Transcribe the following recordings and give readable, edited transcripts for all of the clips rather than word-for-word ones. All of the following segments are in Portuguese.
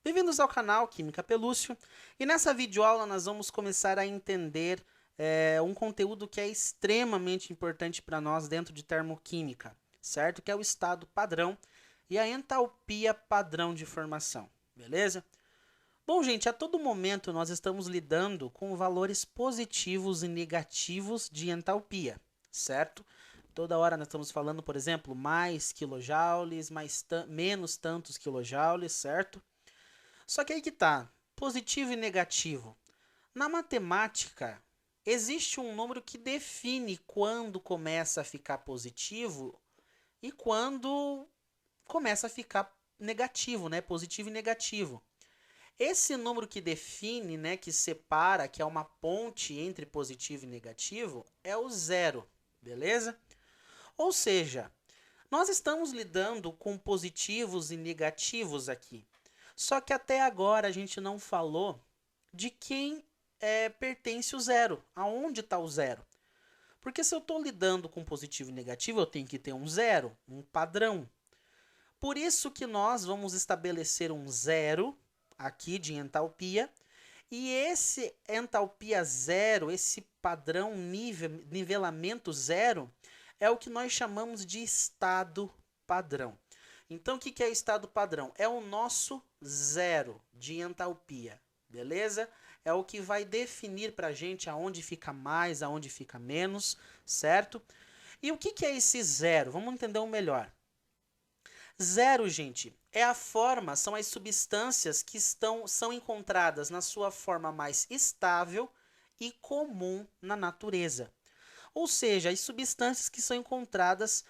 Bem-vindos ao canal Química Pelúcio, e nessa videoaula nós vamos começar a entender um conteúdo que é extremamente importante para nós dentro de termoquímica, certo? Que é o estado padrão e a entalpia padrão de formação, beleza? Bom, gente, a todo momento nós estamos lidando com valores positivos e negativos de entalpia, certo? Toda hora nós estamos falando, por exemplo, mais quilojoules, menos tantos quilojoules, certo? Só que aí que tá, positivo e negativo. Na matemática, existe um número que define quando começa a ficar positivo e quando começa a ficar negativo, né? Positivo e negativo. Esse número que define, né, que separa, que é uma ponte entre positivo e negativo, é o zero, beleza? Ou seja, nós estamos lidando com positivos e negativos aqui. Só que até agora a gente não falou de quem pertence o zero, aonde está o zero. Porque se eu estou lidando com positivo e negativo, eu tenho que ter um zero, um padrão. Por isso que nós vamos estabelecer um zero aqui de entalpia, e esse entalpia zero, esse padrão nivelamento zero, é o que nós chamamos de estado padrão. Então, o que é estado padrão? É o nosso zero de entalpia, beleza? É o que vai definir para a gente aonde fica mais, aonde fica menos, certo? E o que é esse zero? Vamos entender um melhor. Zero, gente, é a forma, são as substâncias que são encontradas na sua forma mais estável e comum na natureza. Ou seja, as substâncias que são encontradas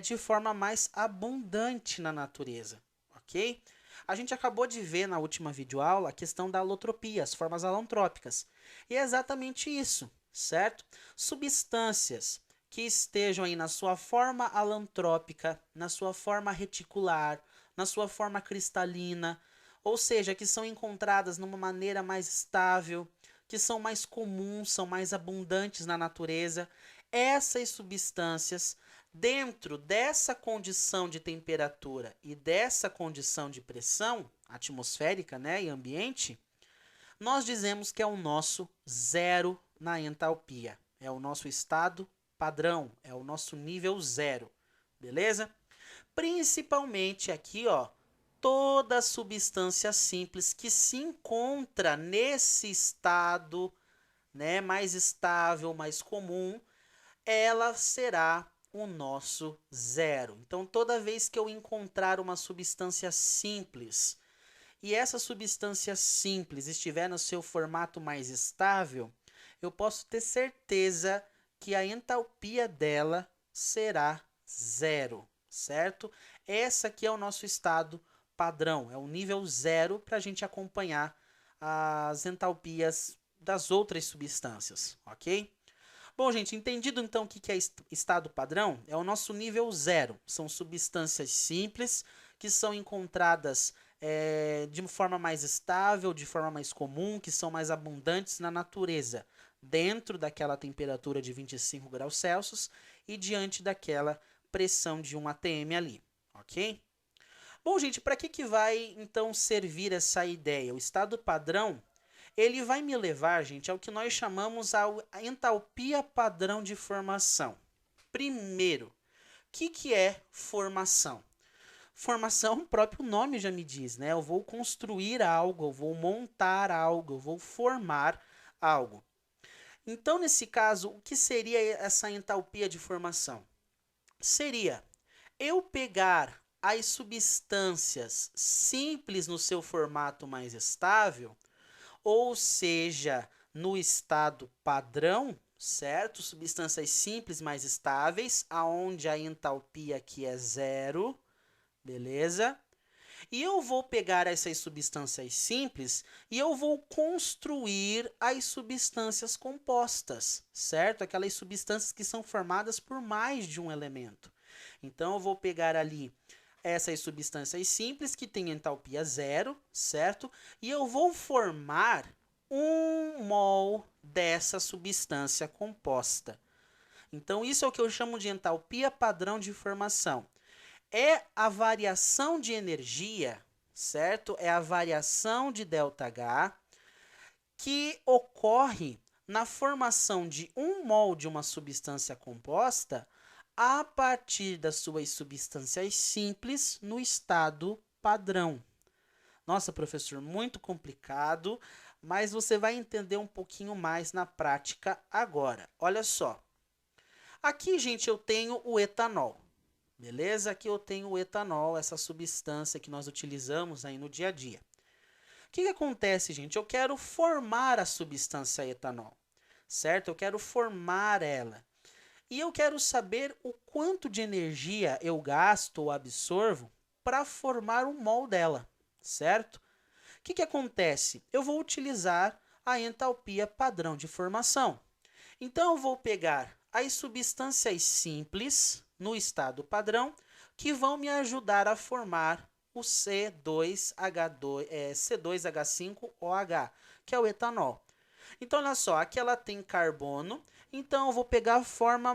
de forma mais abundante na natureza, ok? A gente acabou de ver na última videoaula a questão da alotropia, as formas alotrópicas. E é exatamente isso, certo? Substâncias que estejam aí na sua forma alantrópica, na sua forma reticular, na sua forma cristalina, ou seja, que são encontradas numa maneira mais estável, que são mais comuns, são mais abundantes na natureza. Essas substâncias, dentro dessa condição de temperatura e dessa condição de pressão atmosférica, né, e ambiente, nós dizemos que é o nosso zero na entalpia. É o nosso estado padrão, é o nosso nível zero, beleza? Principalmente aqui, ó, toda substância simples que se encontra nesse estado, né, mais estável, mais comum, ela será o nosso zero. Então, toda vez que eu encontrar uma substância simples e essa substância simples estiver no seu formato mais estável, eu posso ter certeza que a entalpia dela será zero, certo? Essa aqui é o nosso estado padrão, é o nível zero para a gente acompanhar as entalpias das outras substâncias, ok? Bom, gente, entendido então o que é estado padrão? É o nosso nível zero. São substâncias simples que são encontradas de forma mais estável, de forma mais comum, que são mais abundantes na natureza, dentro daquela temperatura de 25 graus Celsius e diante daquela pressão de 1 atm ali, ok? Bom, gente, para que vai então servir essa ideia? O estado padrão, ele vai me levar, gente, ao que nós chamamos a entalpia padrão de formação. Primeiro, o que é formação? Formação, o próprio nome já me diz, né? Eu vou construir algo, eu vou montar algo, eu vou formar algo. Então, nesse caso, o que seria essa entalpia de formação? Seria eu pegar as substâncias simples no seu formato mais estável, ou seja, no estado padrão, certo? Substâncias simples mais estáveis, aonde a entalpia aqui é zero, beleza? E eu vou pegar essas substâncias simples e eu vou construir as substâncias compostas, certo? Aquelas substâncias que são formadas por mais de um elemento. Então, eu vou pegar ali essas substâncias simples que têm entalpia zero, certo? E eu vou formar 1 mol dessa substância composta. Então, isso é o que eu chamo de entalpia padrão de formação. É a variação de energia, certo? É a variação de ΔH que ocorre na formação de 1 mol de uma substância composta a partir das suas substâncias simples no estado padrão. Nossa, professor, muito complicado, mas você vai entender um pouquinho mais na prática agora. Olha só. Aqui, gente, eu tenho o etanol. Beleza? Aqui eu tenho o etanol, essa substância que nós utilizamos aí no dia a dia. O que acontece, gente? Eu quero formar a substância etanol, certo? Eu quero formar ela. E eu quero saber o quanto de energia eu gasto ou absorvo para formar um mol dela, certo? O que acontece? Eu vou utilizar a entalpia padrão de formação. Então, eu vou pegar as substâncias simples no estado padrão que vão me ajudar a formar o C2H5OH, que é o etanol. Então, olha só, aqui ela tem carbono, então eu vou pegar a forma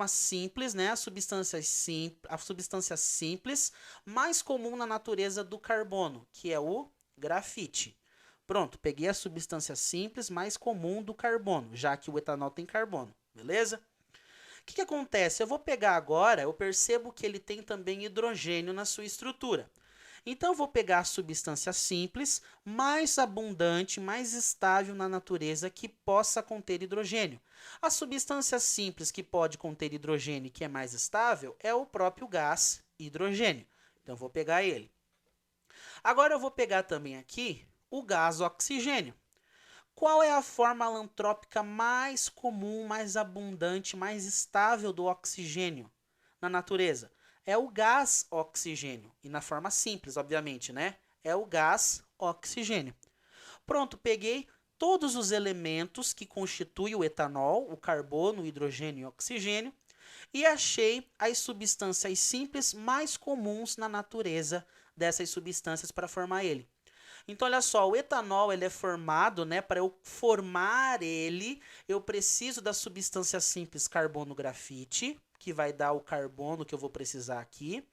simples, né, a substância simples mais comum na natureza do carbono, que é o grafite. Pronto, peguei a substância simples mais comum do carbono, já que o etanol tem carbono, beleza? O que acontece? Eu vou pegar agora, eu percebo que ele tem também hidrogênio na sua estrutura. Então, eu vou pegar a substância simples, mais abundante, mais estável na natureza, que possa conter hidrogênio. A substância simples que pode conter hidrogênio, que é mais estável, é o próprio gás hidrogênio. Então, eu vou pegar ele. Agora, eu vou pegar também aqui o gás oxigênio. Qual é a forma alantrópica mais comum, mais abundante, mais estável do oxigênio na natureza? É o gás oxigênio. E na forma simples, obviamente, né? É o gás oxigênio. Pronto, peguei todos os elementos que constituem o etanol, o carbono, o hidrogênio e o oxigênio, e achei as substâncias simples mais comuns na natureza dessas substâncias para formar ele. Então, olha só, o etanol ele é formado, né? Para eu formar ele, eu preciso da substância simples carbono grafite, que vai dar o carbono que eu vou precisar aqui.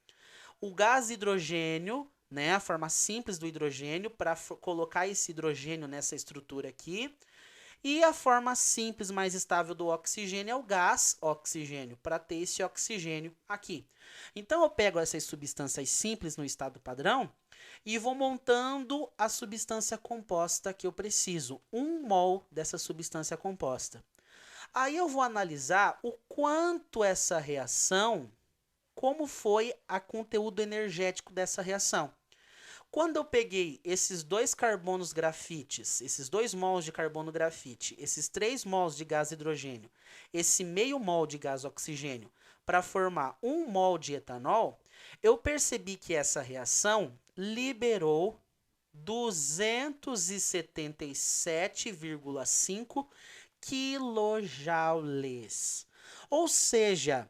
O gás hidrogênio, né? A forma simples do hidrogênio, para colocar esse hidrogênio nessa estrutura aqui. E a forma simples mais estável do oxigênio é o gás oxigênio, para ter esse oxigênio aqui. Então, eu pego essas substâncias simples no estado padrão e vou montando a substância composta que eu preciso, 1 mol dessa substância composta. Aí eu vou analisar o quanto essa reação, como foi o conteúdo energético dessa reação. Quando eu peguei esses 2 carbonos grafites, esses 2 mols de carbono grafite, esses 3 mols de gás hidrogênio, esse meio mol de gás oxigênio, para formar 1 mol de etanol, eu percebi que essa reação liberou 277,5 quilojoules. Ou seja,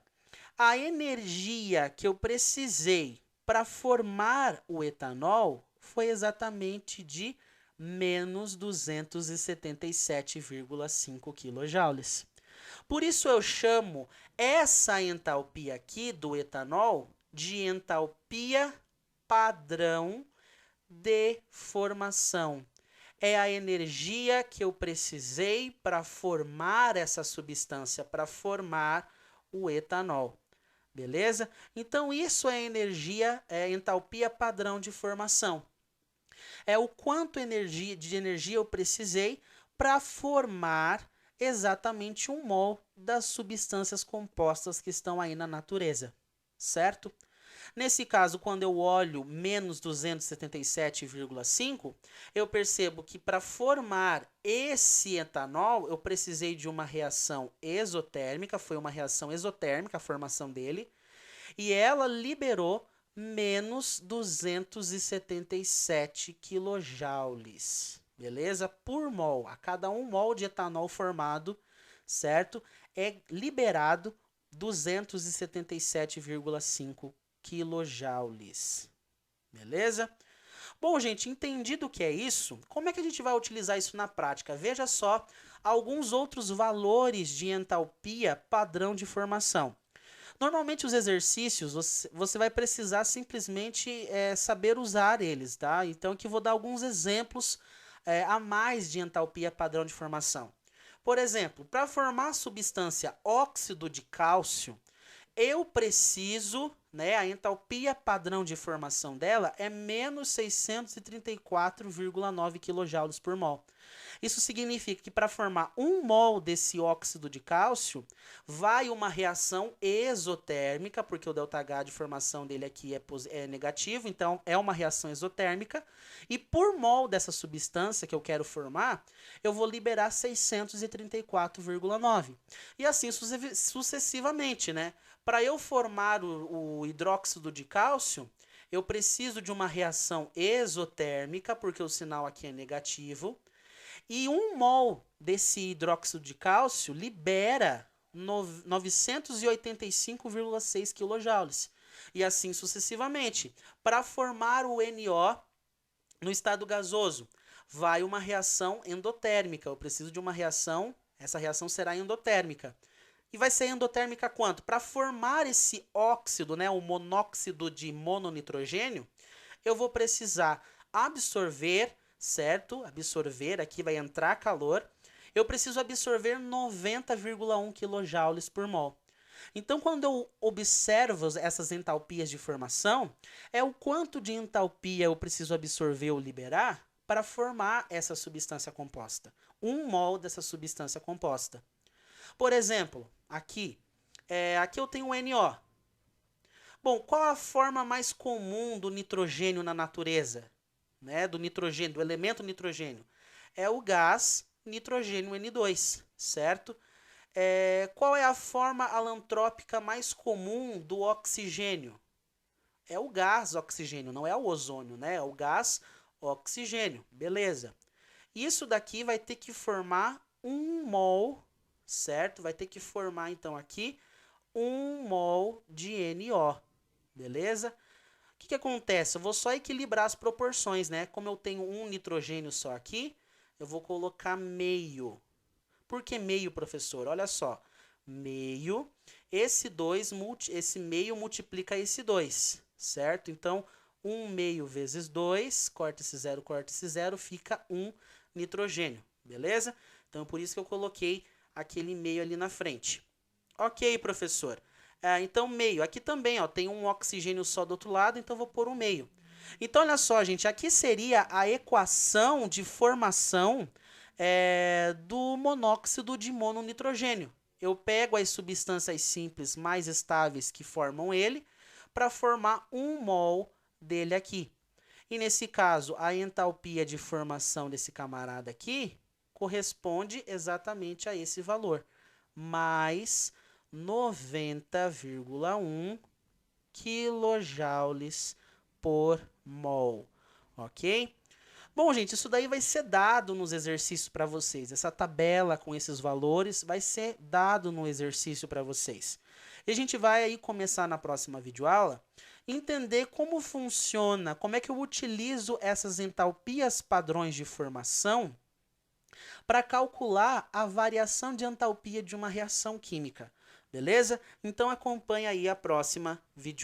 a energia que eu precisei para formar o etanol foi exatamente de menos 277,5 quilojoules. Por isso eu chamo essa entalpia aqui do etanol de entalpia padrão de formação. É a energia que eu precisei para formar essa substância, para formar o etanol. Beleza? Então, isso é energia, é entalpia padrão de formação. É o quanto de energia eu precisei para formar exatamente 1 mol das substâncias compostas que estão aí na natureza, certo? Nesse caso, quando eu olho menos 277,5, eu percebo que para formar esse etanol, eu precisei de uma reação exotérmica, foi uma reação exotérmica a formação dele, e ela liberou menos 277 quilojoules, beleza? Por mol, a cada 1 mol de etanol formado, certo? É liberado 277,5 quilojoules, beleza? Bom, gente, entendido o que é isso, como é que a gente vai utilizar isso na prática? Veja só alguns outros valores de entalpia padrão de formação. Normalmente os exercícios você vai precisar simplesmente saber usar eles, tá? Então aqui eu vou dar alguns exemplos a mais de entalpia padrão de formação. Por exemplo, para formar a substância óxido de cálcio, eu preciso, né, a entalpia padrão de formação dela é menos 634,9 kJ por mol. Isso significa que para formar 1 mol desse óxido de cálcio, vai uma reação exotérmica, porque o ΔH de formação dele aqui é negativo, então é uma reação exotérmica, e por mol dessa substância que eu quero formar, eu vou liberar 634,9. E assim sucessivamente, né? Para eu formar o hidróxido de cálcio, eu preciso de uma reação exotérmica, porque o sinal aqui é negativo, e 1 mol desse hidróxido de cálcio libera 985,6 kJ. E assim sucessivamente. Para formar o NO no estado gasoso, vai uma reação endotérmica. Eu preciso de uma reação, essa reação será endotérmica. E vai ser endotérmica quanto? Para formar esse óxido, né, o monóxido de mononitrogênio, eu vou precisar absorver, certo? Absorver, aqui vai entrar calor. Eu preciso absorver 90,1 kJ por mol. Então, quando eu observo essas entalpias de formação, é o quanto de entalpia eu preciso absorver ou liberar para formar essa substância composta. 1 mol dessa substância composta. Por exemplo, aqui eu tenho um NO. Bom, qual a forma mais comum do nitrogênio na natureza? Né, do nitrogênio, do elemento nitrogênio? É o gás nitrogênio N2, certo? Qual é a forma alantrópica mais comum do oxigênio? É o gás oxigênio, não é o ozônio, né? É o gás oxigênio, beleza. Isso daqui vai ter que formar 1 mol, certo? Vai ter que formar, então, aqui 1 mol de NO, beleza? O que acontece? Eu vou só equilibrar as proporções, né? Como eu tenho um nitrogênio só aqui, eu vou colocar meio. Por que meio, professor? Olha só. Meio, esse meio multiplica esse 2, certo? Então, 1 meio vezes 2, corta esse 0, fica 1 nitrogênio, beleza? Então, por isso que eu coloquei aquele meio ali na frente. Ok, professor. Então, meio. Aqui também, ó, tem um oxigênio só do outro lado, então vou pôr um meio. Então, olha só, gente, aqui seria a equação de formação do monóxido de mononitrogênio. Eu pego as substâncias simples mais estáveis que formam ele para formar 1 mol dele aqui. E nesse caso, a entalpia de formação desse camarada aqui corresponde exatamente a esse valor, mais 90,1 kJ por mol, ok? Bom, gente, isso daí vai ser dado nos exercícios para vocês. Essa tabela com esses valores vai ser dado no exercício para vocês. E a gente vai aí começar na próxima videoaula entender como funciona, como é que eu utilizo essas entalpias padrões de formação para calcular a variação de entalpia de uma reação química. Beleza? Então acompanha aí a próxima videoaula.